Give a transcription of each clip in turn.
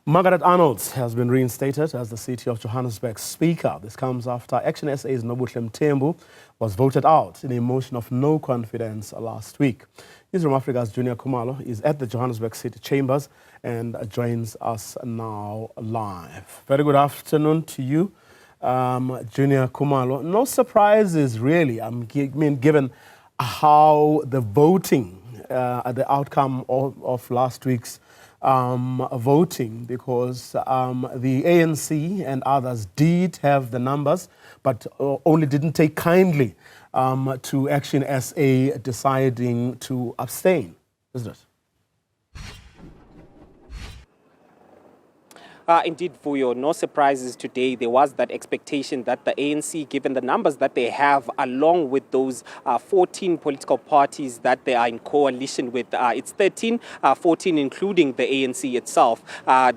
Margaret Arnolds has been reinstated as the City of Johannesburg Speaker. This comes after ActionSA's Nobuhle Mthembu was voted out in a motion of no confidence last week. Newzroom Afrika's Juniour Khumalo is at the Johannesburg City Chambers and joins us now live. Very good afternoon to you, Juniour Khumalo. No surprises really, given how the voting, the outcome of last week's voting, because the ANC and others did have the numbers, but only didn't take kindly to ActionSA deciding to abstain, isn't it? Indeed, Vuyo, no surprises today. There was that expectation that the ANC, given the numbers that they have, along with those 14 political parties that they are in coalition with, it's 13, 14 including the ANC itself,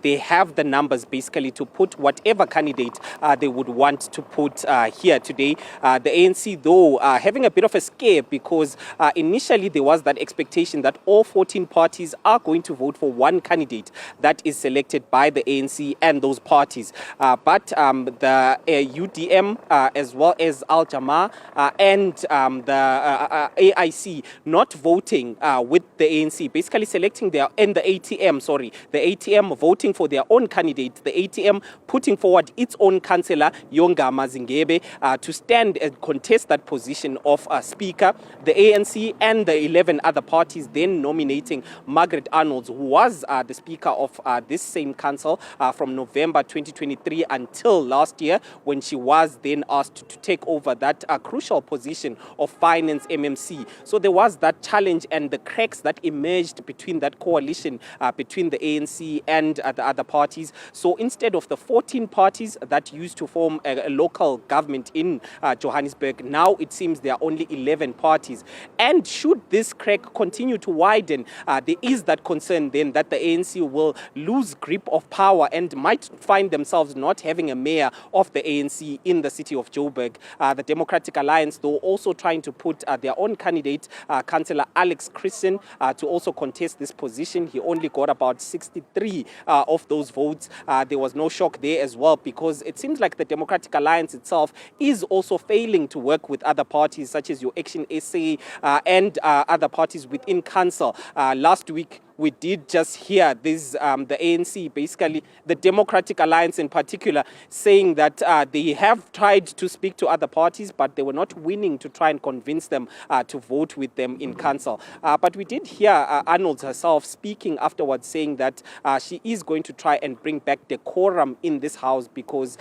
they have the numbers basically to put whatever candidate they would want to put here today. The ANC, though, having a bit of a scare because initially there was that expectation that all 14 parties are going to vote for one candidate that is selected by the ANC and those parties. But the UDM as well as Al Jama and the AIC not voting with the ANC, basically selecting their, and the ATM voting for their own candidate, the ATM putting forward its own councillor, Yonga Mazingebe, to stand and contest that position of Speaker. The ANC and the 11 other parties then nominating Margaret Arnolds, who was the Speaker of this same council from November 2023 until last year, when she was then asked to take over that crucial position of finance MMC. So there was that challenge and the cracks that emerged between that coalition between the ANC and the other parties. So instead of the 14 parties that used to form a local government in Johannesburg, now it seems there are only 11 parties. And should this crack continue to widen, there is that concern then that the ANC will lose grip of power and might find themselves not having a mayor of the ANC in the city of Joburg. The Democratic Alliance, though, also trying to put their own candidate, Councillor Alex Christian, to also contest this position. He only got about 63 of those votes. There was no shock there as well, because it seems like the Democratic Alliance itself is also failing to work with other parties, such as your ActionSA and other parties within council. Last week, we did just hear this, the ANC, basically the Democratic Alliance in particular, saying that they have tried to speak to other parties, but they were not willing to try and convince them to vote with them in council. But we did hear Arnolds herself speaking afterwards, saying that she is going to try and bring back decorum in this house, because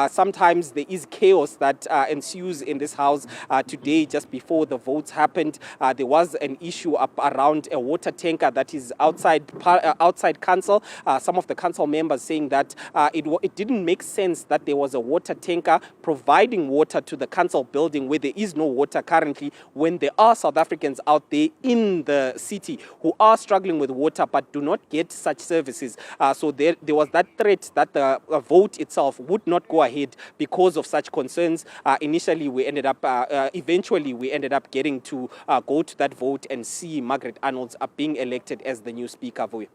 sometimes there is chaos that ensues in this house. Today, just before the votes happened, there was an issue up around a water tanker that is outside council. Some of the council members saying that it didn't make sense that there was a water tanker providing water to the council building where there is no water currently, when there are South Africans out there in the city who are struggling with water but do not get such services. So there was that threat that the vote itself would not go ahead because of such concerns. Eventually we ended up getting to go to that vote and see Margaret Arnolds being elected as the new Speaker. Juniour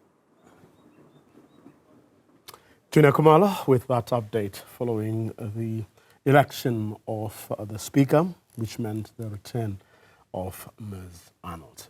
Khumalo with that update following the election of the Speaker, which meant the return of Ms. Arnolds.